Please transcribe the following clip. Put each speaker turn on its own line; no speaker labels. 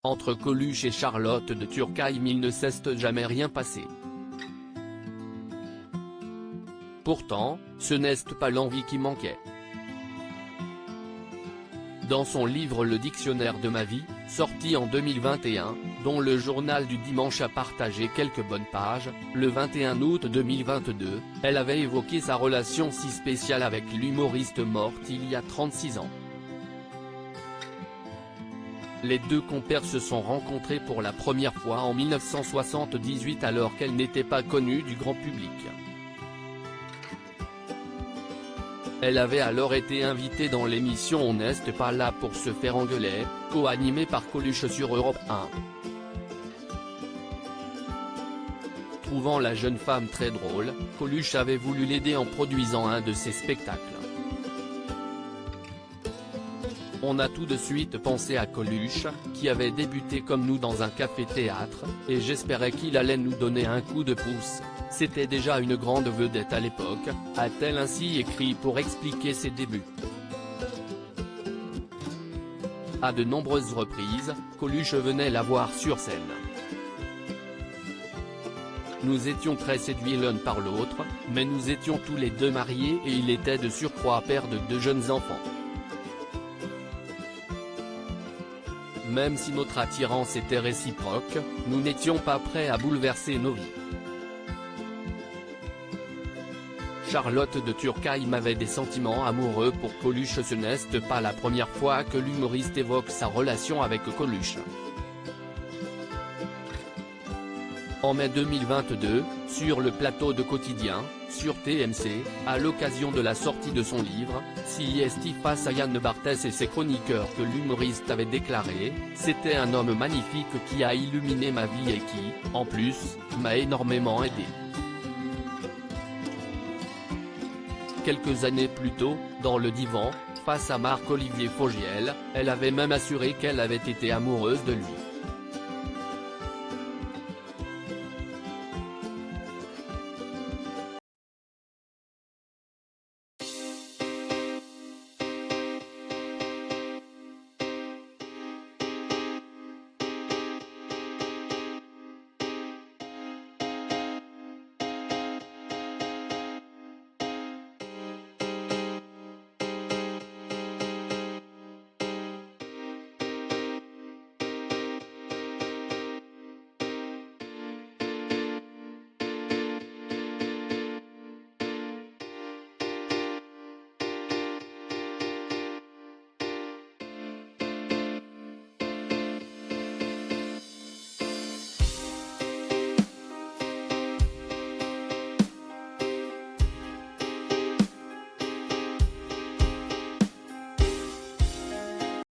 Entre Coluche et Charlotte de Turckheim il ne s'est jamais rien passé. Pourtant, ce n'est pas l'envie qui manquait. Dans son livre Le dictionnaire de ma vie, sorti en 2021, dont le journal du dimanche a partagé quelques bonnes pages, le 21 août 2022, elle avait évoqué sa relation si spéciale avec l'humoriste morte il y a 36 ans. Les deux compères se sont rencontrés pour la première fois en 1978 alors qu'elle n'était pas connue du grand public. Elle avait alors été invitée dans l'émission On n'est pas là pour se faire engueuler, co-animée par Coluche sur Europe 1. Trouvant la jeune femme très drôle, Coluche avait voulu l'aider en produisant un de ses spectacles. On a tout de suite pensé à Coluche, qui avait débuté comme nous dans un café-théâtre, et j'espérais qu'il allait nous donner un coup de pouce. C'était déjà une grande vedette à l'époque, a-t-elle ainsi écrit pour expliquer ses débuts. À de nombreuses reprises, Coluche venait la voir sur scène. Nous étions très séduits l'un par l'autre, mais nous étions tous les deux mariés et il était de surcroît père de 2 jeunes enfants. Même si notre attirance était réciproque, nous n'étions pas prêts à bouleverser nos vies. Charlotte de Turckheim avait des sentiments amoureux pour Coluche. Ce n'est pas la première fois que l'humoriste évoque sa relation avec Coluche. En mai 2022, sur le plateau de Quotidien, sur TMC, à l'occasion de la sortie de son livre, Si esti face à Yann Barthès et ses chroniqueurs, que l'humoriste avait déclaré « C'était un homme magnifique qui a illuminé ma vie et qui, en plus, m'a énormément aidé ». Quelques années plus tôt, dans le divan, face à Marc-Olivier Fogiel, elle avait même assuré qu'elle avait été amoureuse de lui.